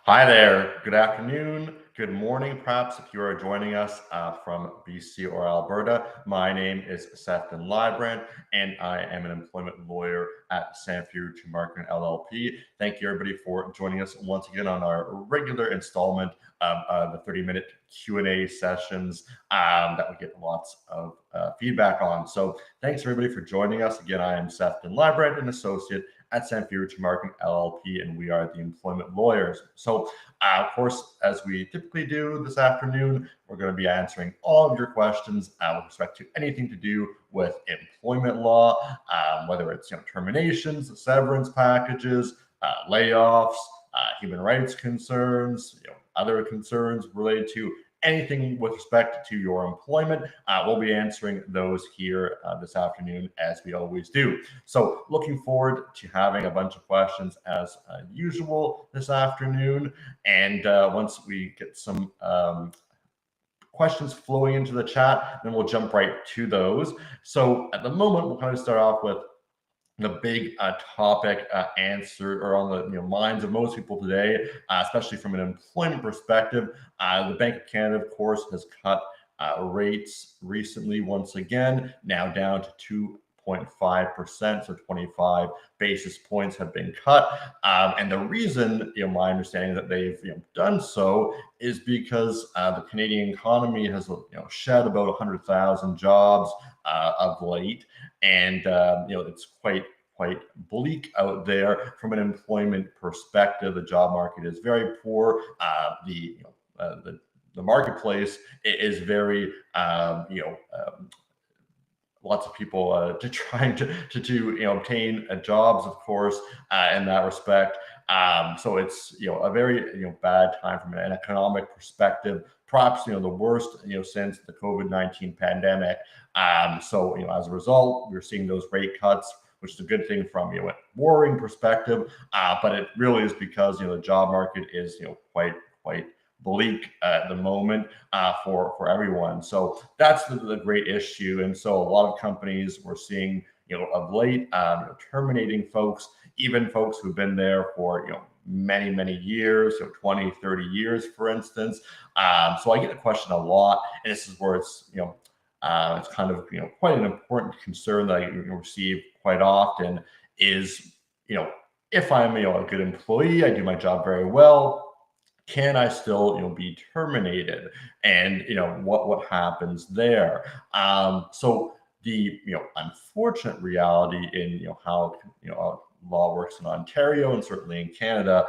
Hi there. Good afternoon. Good morning, perhaps, if you are joining us from BC or Alberta. My name is Sephton Leibbrandt, and I am an employment lawyer at Samfiru Tumarkin LLP. Thank you, everybody, for joining us once again on our regular installment of the 30-minute Q&A sessions that we get lots of feedback on. So thanks, everybody, for joining us. Again, I am Sephton Leibbrandt, an associate at Samfiru Tumarkin LLP, and we are the employment lawyers. So, of course, as we typically do this afternoon, we're going to be answering all of your questions with respect to anything to do with employment law, whether it's terminations, severance packages, layoffs, human rights concerns, other concerns related to anything with respect to your employment. We'll be answering those here this afternoon, as we always do. So looking forward to having a bunch of questions as usual this afternoon. And once we get some questions flowing into the chat, then we'll jump right to those. So at the moment, we'll kind of start off with the big topic answer or on the minds of most people today, especially from an employment perspective. The Bank of Canada, of course, has cut rates recently once again, now down to 2.5%, so 25 basis points have been cut. And the reason, my understanding that they've done so is because the Canadian economy has shed about 100,000 jobs of late, and it's quite bleak out there from an employment perspective. The job market is very poor. The marketplace is very lots of people trying to obtain jobs, of course, in that respect. So it's a very bad time from an economic perspective, perhaps the worst since the COVID-19 pandemic. So as a result, we're seeing those rate cuts, which is a good thing from a worrying perspective, but it really is because the job market is quite bleak at the moment for everyone. So that's the great issue. And so a lot of companies we're seeing of late terminating folks, even folks who've been there for many years, 20, 30 years, for instance. So I get the question a lot, and this is where it's it's kind of quite an important concern that I receive quite often is if I'm a good employee, I do my job very well, can I still be terminated, and what happens there? So the unfortunate reality in how law works in Ontario and certainly in Canada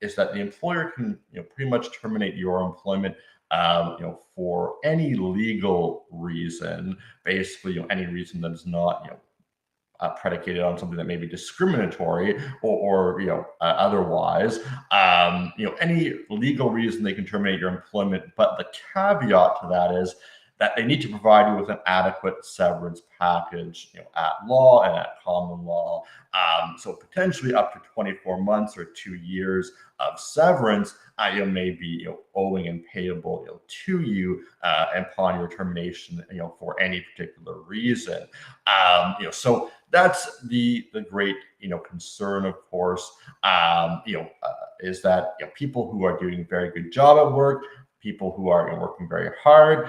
is that the employer can pretty much terminate your employment for any legal reason, basically any reason that is not predicated on something that may be discriminatory or otherwise. Any legal reason they can terminate your employment, but the caveat to that is that they need to provide you with an adequate severance package, at law and at common law. So potentially up to 24 months or 2 years of severance, may be owing and payable to you upon your termination, for any particular reason. So that's the great concern, of course. Is that people who are doing a very good job at work, people who are working very hard,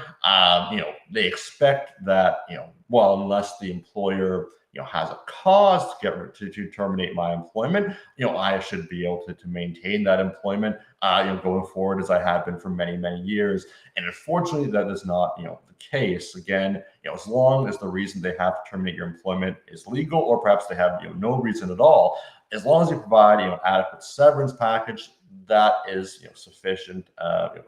they expect that well, unless the employer has a cause to terminate my employment, I should be able to maintain that employment going forward, as I have been for many years. And unfortunately, that is not the case. Again, as long as the reason they have to terminate your employment is legal, or perhaps they have no reason at all, as long as you provide adequate severance package, that is sufficient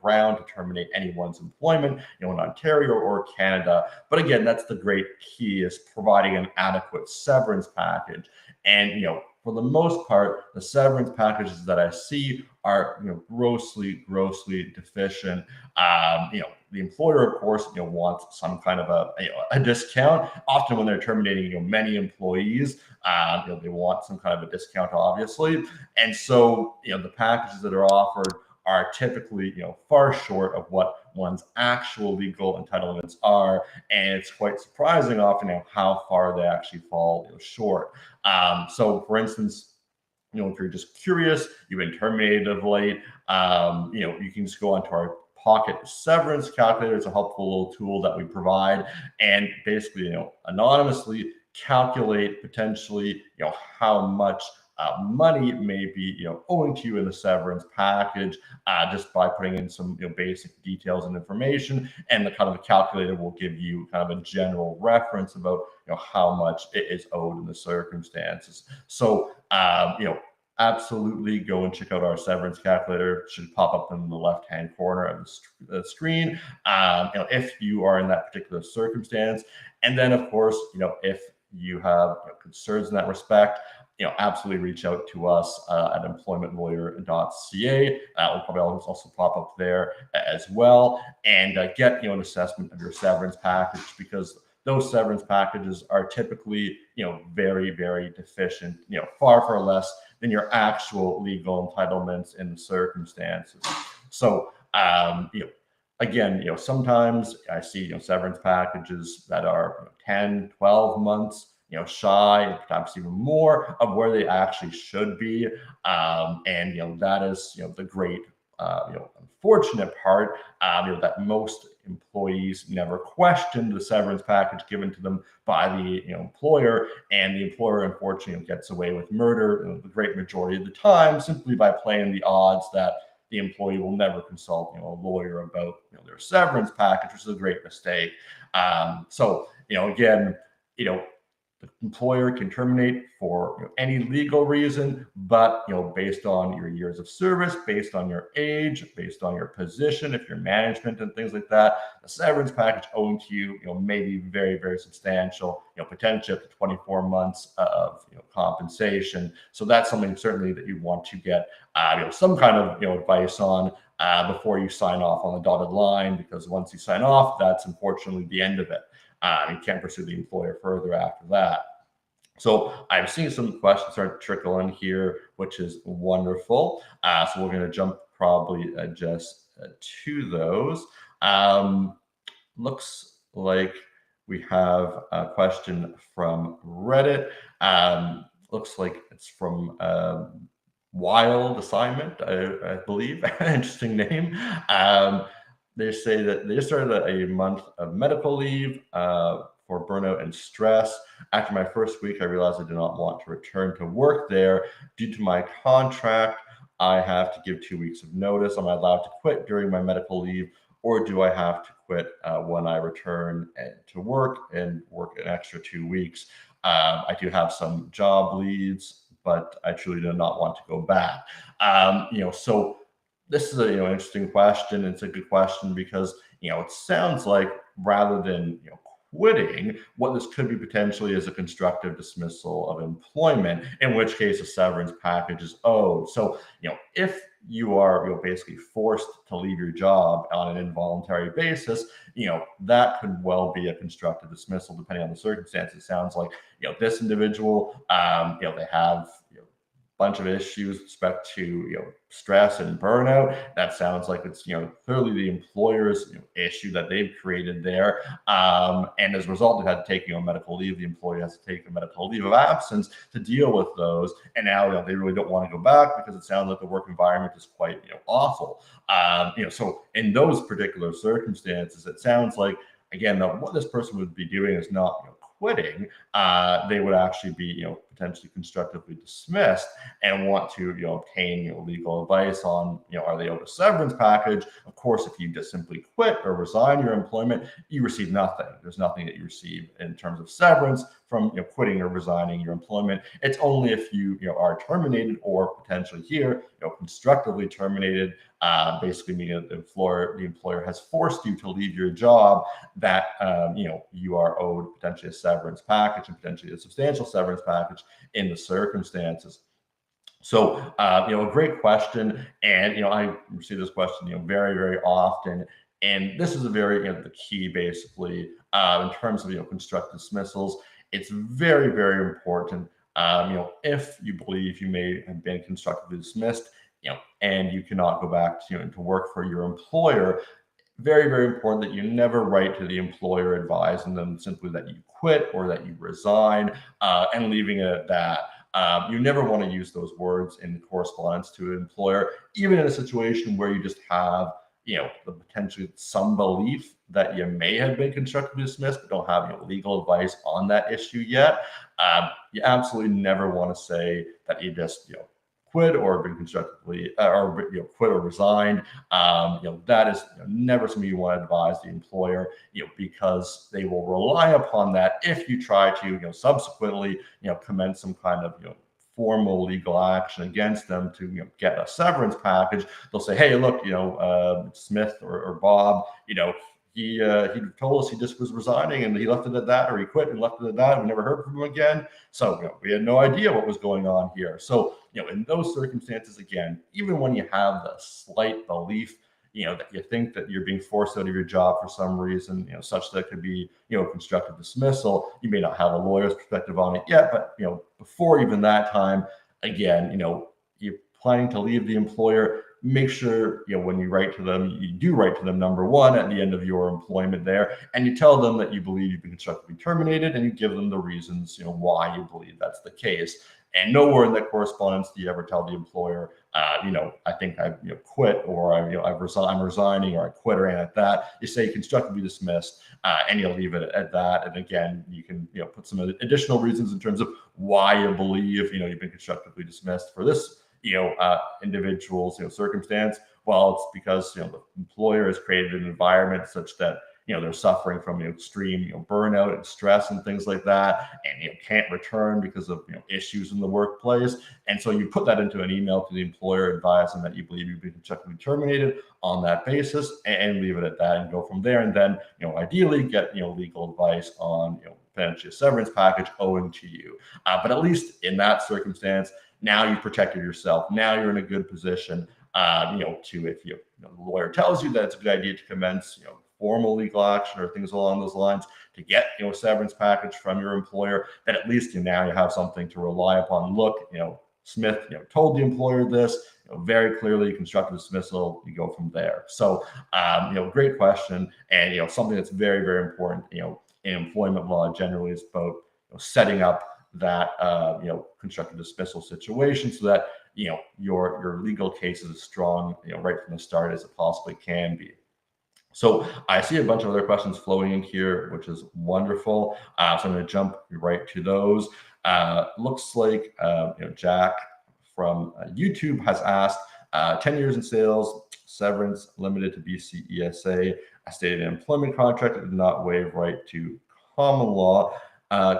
ground to terminate anyone's employment in Ontario or Canada. But again, that's the great key, is providing an adequate severance package. And for the most part, the severance packages that I see are grossly deficient. The employer, of course, wants some kind of a discount. Often when they're terminating many employees, they want some kind of a discount, obviously. And so the packages that are offered are typically far short of what one's actual legal entitlements are, and it's quite surprising often how far they actually fall short. So for instance, if you're just curious, you've been terminated of late, you can just go onto our Pocket Severance Calculator. It's a helpful little tool that we provide, and basically, anonymously calculate potentially, how much money may be, owing to you in the severance package, just by putting in some, basic details and information, and the kind of the calculator will give you kind of a general reference about, how much it is owed in the circumstances. So, absolutely go and check out our severance calculator. It should pop up in the left-hand corner of the screen, if you are in that particular circumstance. And then, of course, if you have concerns in that respect, absolutely reach out to us at employmentlawyer.ca. That will probably also pop up there as well, and get an assessment of your severance package, because those severance packages are typically very, very deficient, far less than your actual legal entitlements in the circumstances. So again, sometimes I see severance packages that are 10, 12 months shy, perhaps even more of where they actually should be. And that is the great unfortunate part, that most employees never question the severance package given to them by the employer, and the employer unfortunately gets away with murder the great majority of the time, simply by playing the odds that the employee will never consult a lawyer about their severance package, which is a great mistake. So again, the employer can terminate for any legal reason, but based on your years of service, based on your age, based on your position, if you're management and things like that, the severance package owing to you, may be very, very substantial, potentially up to 24 months of compensation. So that's something certainly that you want to get some kind of advice on before you sign off on the dotted line, because once you sign off, that's unfortunately the end of it. You can't pursue the employer further after that. So I'm seeing some questions start to trickle in here, which is wonderful. So we're going to jump probably just to those. Looks like we have a question from Reddit. Looks like it's from Wild Assignment, I believe. Interesting name. They say that they started a month of medical leave for burnout and stress. After my first week, I realized I did not want to return to work there. Due to my contract, I have to give 2 weeks of notice. Am I allowed to quit during my medical leave, or do I have to quit when I return to work and work an extra 2 weeks? I do have some job leads, but I truly do not want to go back. So this is a interesting question. It's a good question because it sounds like rather than quitting, what this could be potentially is a constructive dismissal of employment, in which case a severance package is owed. So if you are basically forced to leave your job on an involuntary basis, that could well be a constructive dismissal depending on the circumstances. It sounds like this individual, they have bunch of issues with respect to stress and burnout. That sounds like it's clearly the employer's issue that they've created there, and as a result, they've had to take medical leave. The employee has to take a medical leave of absence to deal with those, and now they really don't want to go back because it sounds like the work environment is quite awful. So in those particular circumstances, it sounds like again what this person would be doing is not quitting. They would actually be potentially constructively dismissed and want to obtain legal advice on are they owed a severance package. Of course, if you just simply quit or resign your employment, you receive nothing. There's nothing that you receive in terms of severance from quitting or resigning your employment. It's only if you are terminated, or potentially here constructively terminated, basically meaning the employer has forced you to leave your job, that you are owed potentially a severance package, and potentially a substantial severance package in the circumstances. So a great question, and I receive this question very, very often, and this is a very the key basically in terms of constructive dismissals. It's very, very important. If you believe you may have been constructively dismissed, and you cannot go back to work for your employer, very, very important that you never write to the employer advising them simply that you quit or that you resign, and leaving it at that. You never want to use those words in correspondence to an employer, even in a situation where you just have the potentially some belief that you may have been constructively dismissed, but don't have legal advice on that issue yet. You absolutely never want to say that you just quit or been constructively or quit or resigned. That is never something you want to advise the employer, because they will rely upon that if you try to subsequently commence some kind of formal legal action against them to get a severance package. They'll say, hey, look, Smith or Bob, he told us he just was resigning and he left it at that, or he quit and left it at that. We never heard from him again. So we had no idea what was going on here. So in those circumstances, again, even when you have the slight belief that you think that you're being forced out of your job for some reason, such that it could be, constructive dismissal. You may not have a lawyer's perspective on it yet, but, before even that time, again, you're planning to leave the employer, make sure, when you write to them, you do write to them, number one, at the end of your employment there, and you tell them that you believe you've been constructively terminated, and you give them the reasons, why you believe that's the case. And nowhere in that correspondence do you ever tell the employer, I think I've quit, or I'm resigning, or I quit, or anything like that. You say constructively dismissed, and you'll leave it at that. And again, you can put some additional reasons in terms of why you believe you've been constructively dismissed for this individual's circumstance. Well, it's because the employer has created an environment such that they're suffering from extreme burnout and stress and things like that, and can't return because of issues in the workplace. And so you put that into an email to the employer, advising that you believe you've been constructively terminated on that basis, and leave it at that, and go from there. And then ideally get legal advice on potentially a severance package owing to you. But at least in that circumstance, now you've protected yourself. Now you're in a good position, to, if the lawyer tells you that it's a good idea to commence formal legal action or things along those lines, to get a severance package from your employer, that at least now you have something to rely upon. Look, Smith told the employer this very clearly, constructive dismissal, you go from there. So great question, and someething that's very, very important in employment law generally is about setting up that constructive dismissal situation, so that your legal case is as strong right from the start as it possibly can be. So I see a bunch of other questions flowing in here, which is wonderful. So I'm going to jump right to those. Looks like Jack from YouTube has asked, 10 years in sales, severance limited to BC ESA, I stated an employment contract that did not waive right to common law.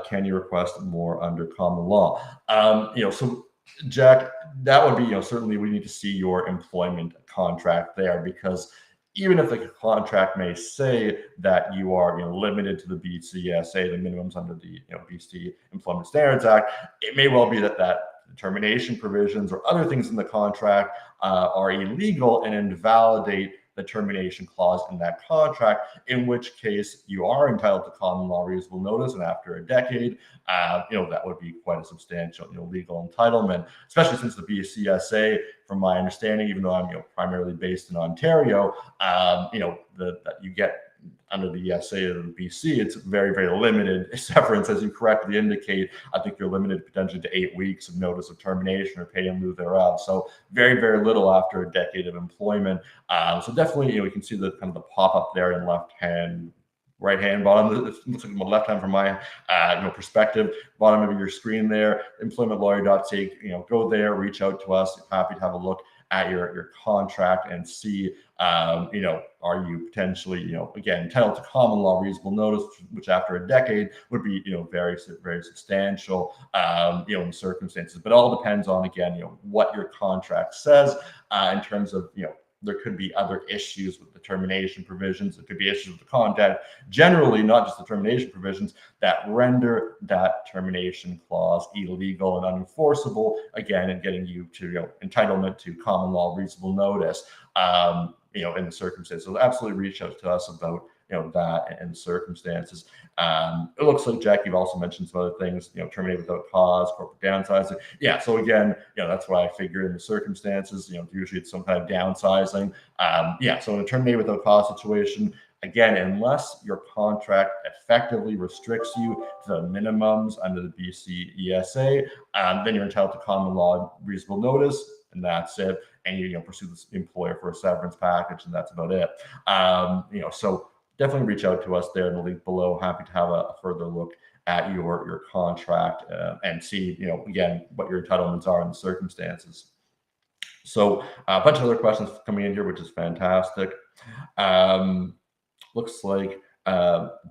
Can you request more under common law? So Jack, that would be, certainly we need to see your employment contract there, because even if the contract may say that you are limited to the BCSA, the minimums under the BC Employment Standards Act, it may well be that termination provisions or other things in the contract are illegal and invalidate the termination clause in that contract, in which case you are entitled to common law reasonable notice, and after a decade, that would be quite a substantial legal entitlement, especially since the BCSA, from my understanding, even though I'm primarily based in Ontario, that you get under the ESA of the BC, it's very, very limited severance, as you correctly indicate. I think you're limited potentially to 8 weeks of notice of termination or pay in lieu thereof. So very, very little after a decade of employment. So definitely, we can see the kind of the pop up there in right hand bottom. It looks like left hand from my perspective, bottom of your screen there, employmentlawyer.ca. Go there, reach out to us. Happy to have a look at your contract and see, are you potentially, again, entitled to common law reasonable notice, which after a decade would be, very, very substantial, in the circumstances. But it all depends on, again, what your contract says in terms of, there could be other issues with the termination provisions. There could be issues with the contract, generally, not just the termination provisions, that render that termination clause illegal and unenforceable, again, and getting you to entitlement to common law reasonable notice. in the circumstances. So absolutely reach out to us about that and circumstances. It looks like, Jack, you've also mentioned some other things, terminate without cause, corporate downsizing. Yeah, so again, that's why I figure in the circumstances, usually it's some kind of downsizing. Yeah, so in a terminate without cause situation, again, unless your contract effectively restricts you to the minimums under the BC ESA, then you're entitled to common law reasonable notice, and that's it. And you pursue this employer for a severance package, and that's about it. So definitely reach out to us there in the link below. Happy to have a further look at your contract and see, again, what your entitlements are in the circumstances. So a bunch of other questions coming in here, which is fantastic. Looks like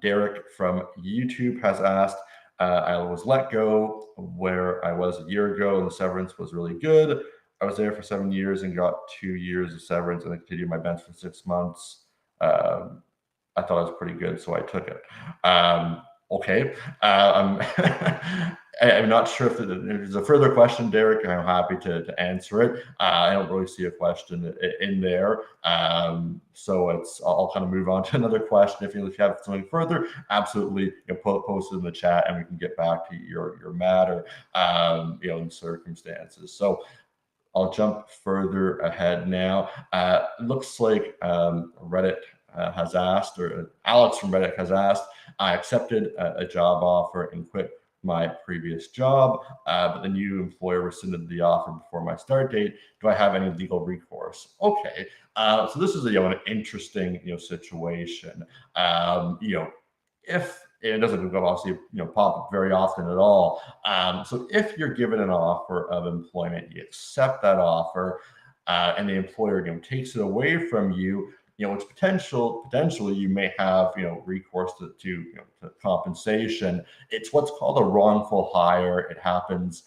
Derek from YouTube has asked, I was let go where I was a year ago and the severance was really good. I was there for 7 years and got 2 years of severance and I continued my bench for 6 months. I thought it was pretty good, so I took it. Okay. I'm not sure if there's a further question, Derek, and I'm happy to answer it. I don't really see a question in there. So I'll kind of move on to another question. If you have something further, absolutely post it in the chat and we can get back to your matter, in circumstances. So I'll jump further ahead now. It looks like Reddit has asked, or Alex from Reddit has asked, I accepted a job offer and quit my previous job, but the new employer rescinded the offer before my start date. Do I have any legal recourse? Okay, so this is an interesting situation. If it doesn't obviously pop up very often at all. So if you're given an offer of employment, you accept that offer, and the employer takes it away from you, it's potentially you may have recourse to compensation. It's what's called a wrongful hire. It happens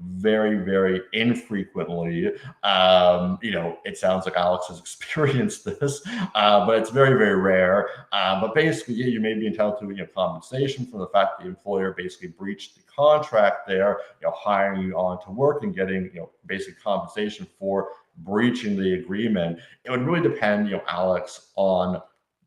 very, very infrequently. It sounds like Alex has experienced this, but it's very, very rare. But basically, you may be entitled to compensation for the fact that the employer basically breached the contract there, hiring you on to work and getting basic compensation for breaching the agreement. It would really depend, Alex, on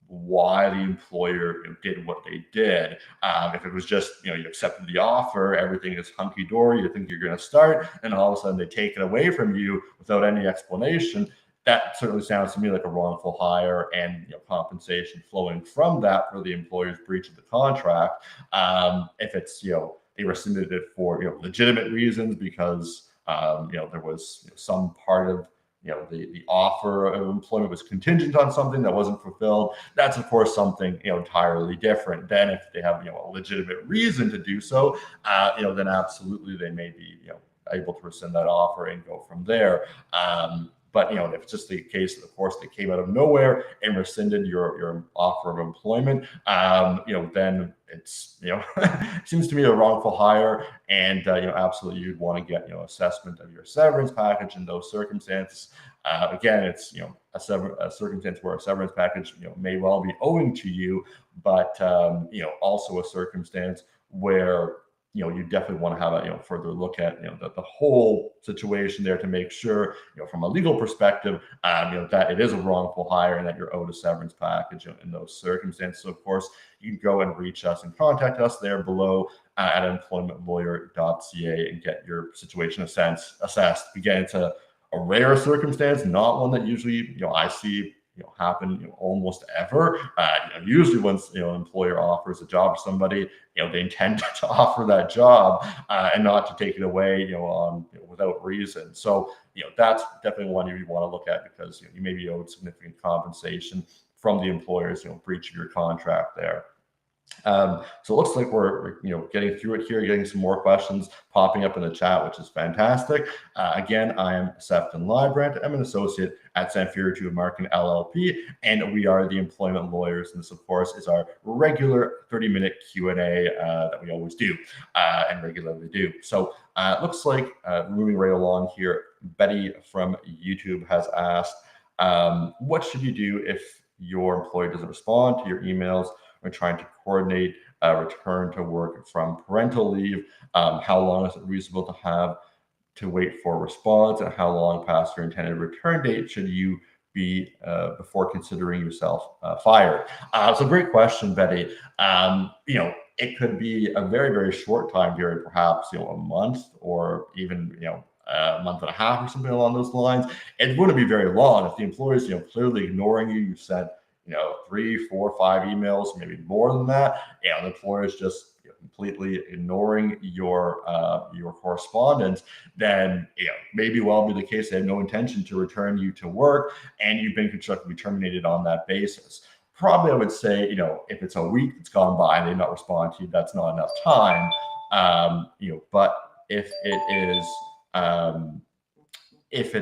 why the employer did what they did. If it was just, you accepted the offer, everything is hunky-dory, you think you're going to start, and all of a sudden they take it away from you without any explanation, that certainly sounds to me like a wrongful hire and compensation flowing from that for the employer's breach of the contract. If it's, they rescinded it for legitimate reasons because there was some part of the offer of employment was contingent on something that wasn't fulfilled. That's of course something entirely different. Then if they have a legitimate reason to do so, then absolutely they may be able to rescind that offer and go from there. But if it's just the case that, of course, they came out of nowhere and rescinded your offer of employment, then it's it seems to me a wrongful hire, and absolutely you'd want to get assessment of your severance package in those circumstances. Again, it's a circumstance where a severance package may well be owing to you, but also a circumstance where you definitely want to have a further look at the whole situation there to make sure from a legal perspective that it is a wrongful hire and that you're owed a severance package in those circumstances. So of course, you can go and reach us and contact us there below at employmentlawyer.ca and get your situation assessed. Again, it's a rare circumstance, not one that usually I see happen almost ever. Usually once an employer offers a job to somebody, they intend to offer that job and not to take it away without reason. So that's definitely one you want to look at, because you may be owed significant compensation from the employer's breach of your contract there. So it looks like we're getting through it here, getting some more questions popping up in the chat, which is fantastic. Again, I am Sephton Leibbrandt. I'm an associate at Samfiru Tumarkin LLP, and we are the employment lawyers. And this, of course, is our regular 30-minute Q&A that we always do and regularly do. So it looks like moving right along here, Betty from YouTube has asked, what should you do if your employer doesn't respond to your emails? We're trying to coordinate a return to work from parental leave. How long is it reasonable to have to wait for a response, and how long past your intended return date should you be before considering yourself fired? So great question, Betty. It could be a very, very short time period, perhaps, a month or even, a month and a half or something along those lines. It wouldn't be very long if the employer is, clearly ignoring you. You sent, 3, 4, 5 emails, maybe more than that. The employer is just completely ignoring your correspondence. Then maybe well be the case they have no intention to return you to work, and you've been constructively terminated on that basis. Probably I would say, if it's a week that's gone by and they not respond to you, that's not enough time. But if it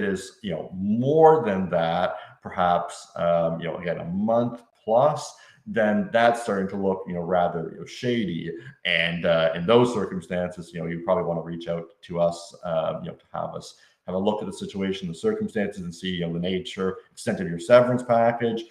is more than that, perhaps again, a month plus, then that's starting to look rather shady. And in those circumstances, you probably want to reach out to us, to have us have a look at the situation, the circumstances, and see the nature, extent of your severance package,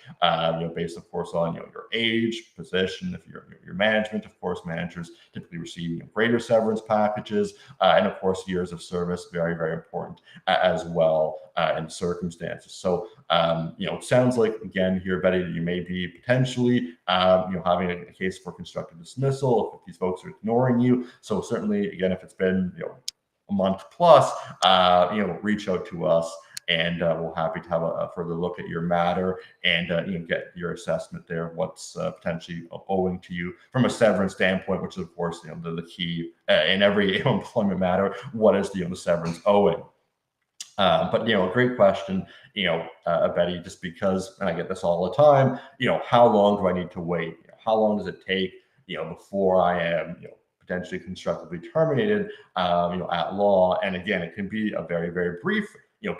based of course on your age, position. If you're management, of course, managers typically receive greater severance packages, and of course years of service, very, very important as well in circumstances. So it sounds like, again here, Betty, that you may be potentially having a case for constructive dismissal if these folks are ignoring you. So certainly, again, if it's been a month plus, reach out to us, and we're happy to have a further look at your matter and get your assessment there of what's potentially owing to you from a severance standpoint, which is of course the key in every employment matter. What is the severance owing? But a great question, Betty, just because, and I get this all the time, how long do I need to wait? How long does it take, before I am, potentially constructively terminated, at law? And again, it can be a very, very brief,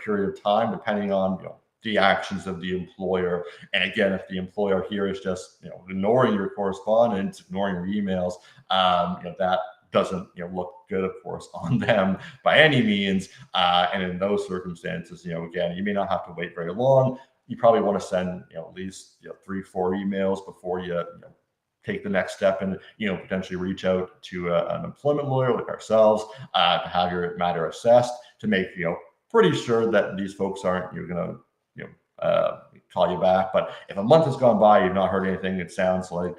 period of time, depending on, the actions of the employer. And again, if the employer here is just, ignoring your correspondence, ignoring your emails, that doesn't look good, of course, on them by any means. And in those circumstances, again, you may not have to wait very long. You probably want to send at least 3, 4 emails before you take the next step and potentially reach out to an employment lawyer like ourselves to have your matter assessed, to make pretty sure that these folks aren't going to call you back. But if a month has gone by, you've not heard anything, it sounds like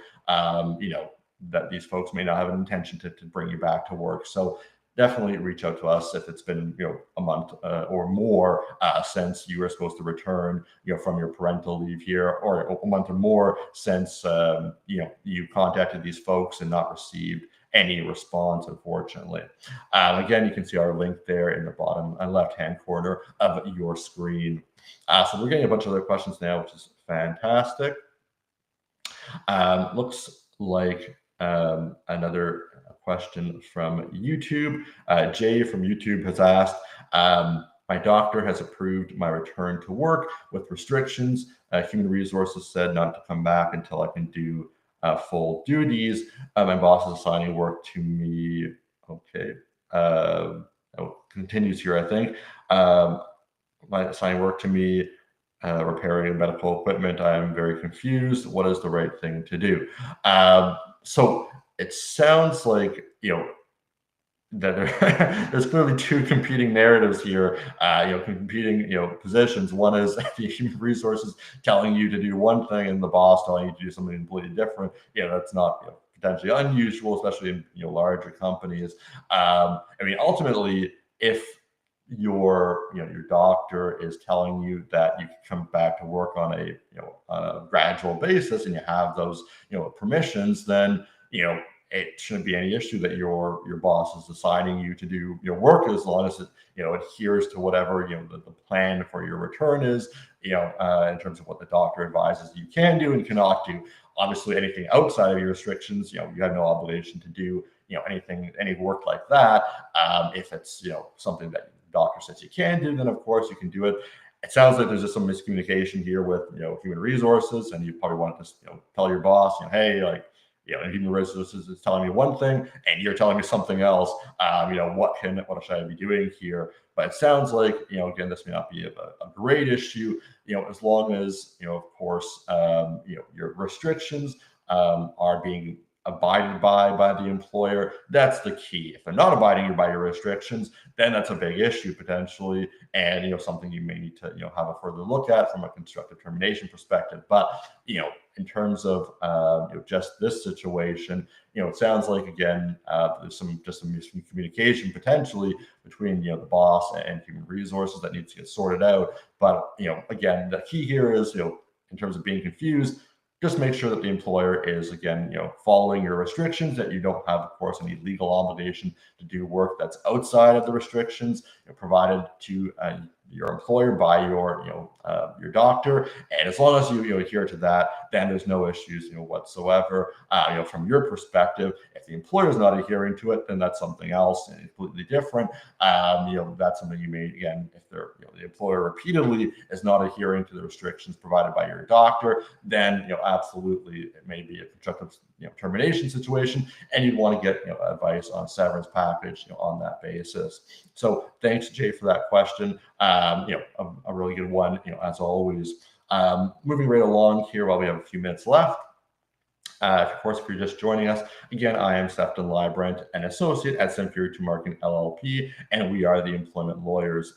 that these folks may not have an intention to bring you back to work. So definitely reach out to us if it's been a month or more since you were supposed to return from your parental leave here, or a month or more since you contacted these folks and not received any response, unfortunately. Again, you can see our link there in the bottom left-hand corner of your screen. So we're getting a bunch of other questions now, which is fantastic. Looks like another question from YouTube. Jay from YouTube has asked, my doctor has approved my return to work with restrictions. Human Resources said not to come back until I can do full duties. My boss is assigning work to me. Okay. Continues here, I think. Assigning work to me, repairing medical equipment. I'm very confused. What is the right thing to do? So it sounds like, that there's clearly two competing narratives here, competing, positions. One is the Human Resources telling you to do one thing and the boss telling you to do something completely different. That's not potentially unusual, especially in larger companies. Ultimately, if your doctor is telling you that you can come back to work on a gradual basis and you have those permissions, then it shouldn't be any issue that your boss is assigning you to do your work, as long as it adheres to whatever the plan for your return is, in terms of what the doctor advises you can do and cannot do. Obviously, anything outside of your restrictions, you have no obligation to do any work like that. If it's something that the doctor says you can do, then of course you can do it. It sounds like there's just some miscommunication here with Human Resources, and you probably want to just tell your boss, hey, and Human Resources is telling me one thing and you're telling me something else. What should I be doing here? But it sounds like, again, this may not be a great issue, as long as, of course, your restrictions are being abided by the employer. That's the key. If they're not abiding by your restrictions, then that's a big issue potentially, and something you may need to have a further look at from a constructive termination perspective. But in terms of just this situation, it sounds like again there's some miscommunication potentially between the boss and human resources that needs to get sorted out. But again, the key here is in terms of being confused, just make sure that the employer is again following your restrictions, that you don't have, of course, any legal obligation to do work that's outside of the restrictions provided to your employer by your doctor. And as long as you adhere to that, then there's no issues whatsoever. From your perspective, if the employer is not adhering to it, then that's something else and completely different. That's something you may, again, if they're the employer repeatedly is not adhering to the restrictions provided by your doctor, then absolutely it may be a constructive termination situation, and you'd want to get advice on severance package on that basis. So thanks, Jay, for that question. A really good one, as always. Moving right along here while we have a few minutes left. Of course, if you're just joining us, again, I am Sephton Leibbrandt, an associate at Samfiru Tumarkin LLP, and we are the employment lawyers.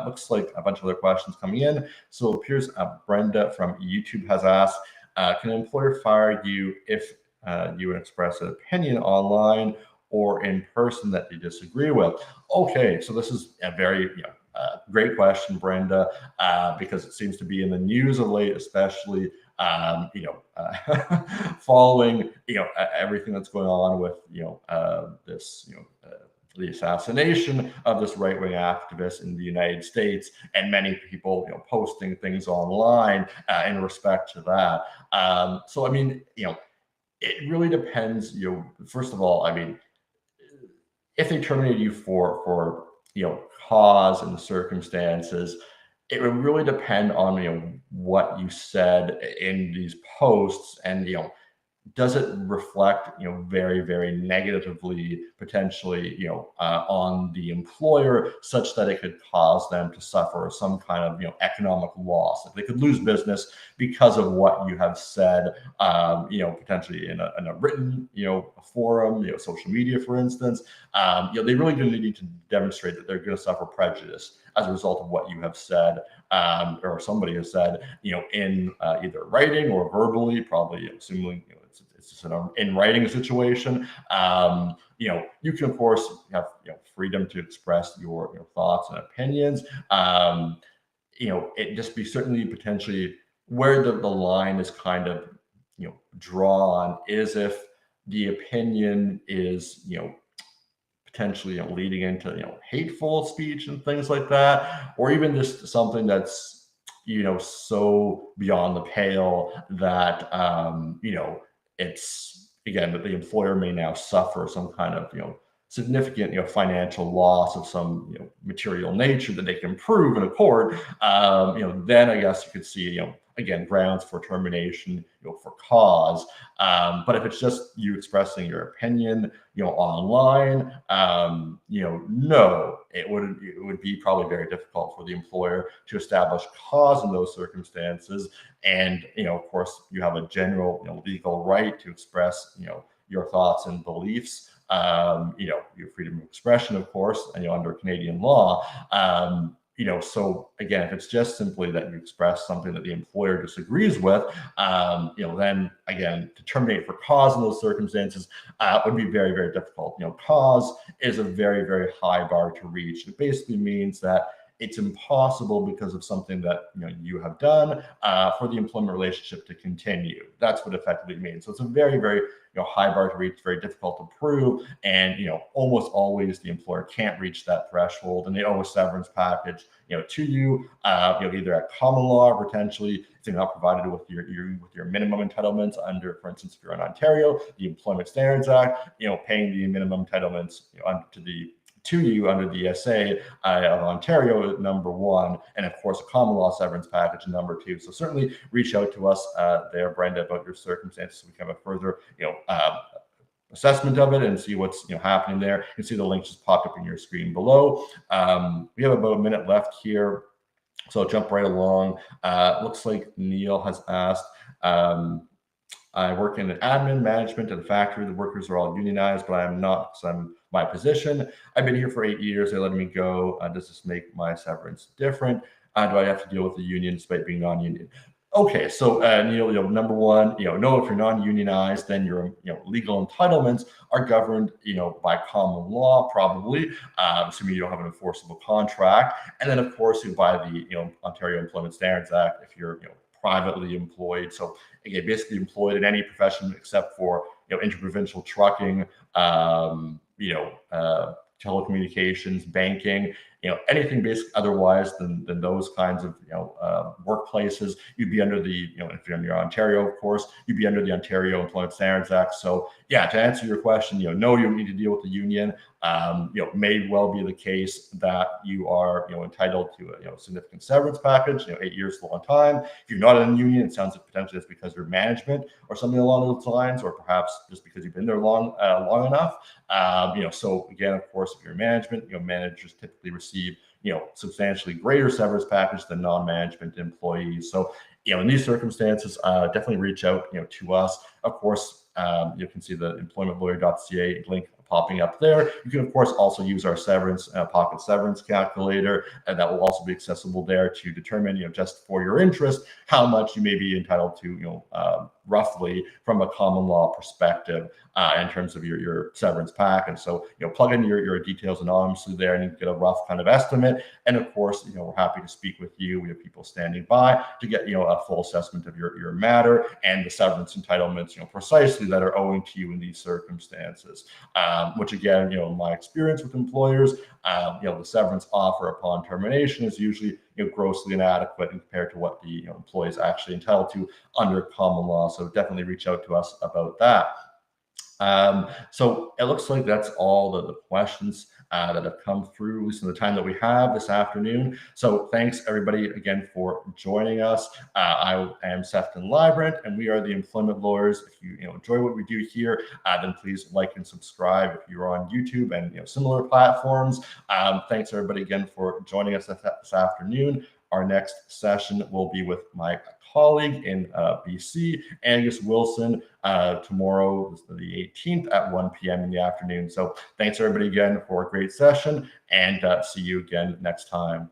Looks like a bunch of other questions coming in. So it appears Brenda from YouTube has asked, can an employer fire you if you express an opinion online or in person that they disagree with? Okay, so this is a very great question, Brenda, because it seems to be in the news of late, especially following everything that's going on with this the assassination of this right-wing activist in the United States, and many people posting things online in respect to that. So I mean, it really depends. First of all, I mean, if they terminate you for cause and the circumstances, it would really depend on what you said in these posts, and does it reflect very, very negatively potentially on the employer, such that it could cause them to suffer some kind of economic loss. If they could lose business because of what you have said, potentially in a written forum, social media, for instance, they really do need to demonstrate that they're going to suffer prejudice as a result of what you have said, or somebody has said in either writing or verbally, probably assuming it's just an in writing situation. You can of course have freedom to express your thoughts and opinions. It just be certainly potentially where the line is kind of drawn is if the opinion is potentially leading into hateful speech and things like that, or even just something that's so beyond the pale that it's again that the employer may now suffer some kind of significant financial loss of some material nature that they can prove in a court. Then I guess you could see again grounds for termination for cause. But if it's just you expressing your opinion online, no, it would be probably very difficult for the employer to establish cause in those circumstances. And of course you have a general legal right to express your thoughts and beliefs, your freedom of expression, of course, and under Canadian law. So again, if it's just simply that you express something that the employer disagrees with, then again, to terminate for cause in those circumstances would be very, very difficult. Cause is a very, very high bar to reach. It basically means that it's impossible because of something that you have done for the employment relationship to continue. That's what effectively means. So it's a very, very high bar to reach, very difficult to prove, and almost always the employer can't reach that threshold, and they owe a severance package to you, either at common law or potentially if they're not provided with your minimum entitlements under, for instance, if you're in Ontario, the Employment Standards Act, paying the minimum entitlements to you under the ESA of Ontario, number one, and of course a common law severance package, number two. So certainly reach out to us there, Brenda, about your circumstances so we can have a further assessment of it and see what's happening there. You can see the link just popped up in your screen below. We have about a minute left here, so I'll jump right along. Looks like Neil has asked, I work in admin management at a factory. The workers are all unionized, but I am not, because I'm my position. I've been here for 8 years. They let me go. Does this make my severance different? Do I have to deal with the union despite being non-union? Okay, so number one, no, if you're non-unionized, then your legal entitlements are governed, by common law, probably, assuming you don't have an enforceable contract, and then of course by the Ontario Employment Standards Act if you're privately employed. So again, basically employed in any profession except for interprovincial trucking, telecommunications, banking, anything basically otherwise than those kinds of workplaces, you'd be under the if you're in Ontario, of course, you'd be under the Ontario Employment Standards Act. So yeah, to answer your question, no, you don't need to deal with the union. May well be the case that you are entitled to a significant severance package. 8 years is a long time. If you're not in a union, it sounds like potentially it's because you're management or something along those lines, or perhaps just because you've been there long enough. So again, of course, if you're management, managers typically receive substantially greater severance package than non-management employees. So in these circumstances, definitely reach out to us. Of course, you can see the employmentlawyer.ca link popping up there. You can, of course, also use our severance pocket severance calculator, and that will also be accessible there to determine, just for your interest, how much you may be entitled to, roughly from a common law perspective in terms of your severance pack. And so, plug in your details anonymously there, and you get a rough kind of estimate. And of course, we're happy to speak with you. We have people standing by to get, a full assessment of your matter and the severance entitlements, precisely that are owing to you in these circumstances. Which again, in my experience with employers, the severance offer upon termination is usually grossly inadequate compared to what the employee is actually entitled to under common law. So definitely reach out to us about that. So it looks like that's all the questions that have come through, at least in the time that we have this afternoon. So thanks everybody again for joining us. I am Sephton Leibbrandt, and we are the Employment Lawyers. If you enjoy what we do here, then please like and subscribe if you're on YouTube and similar platforms. Thanks everybody again for joining us this afternoon. Our next session will be with my colleague in BC, Angus Wilson, tomorrow, the 18th at 1 p.m. in the afternoon. So thanks everybody again for a great session, and see you again next time.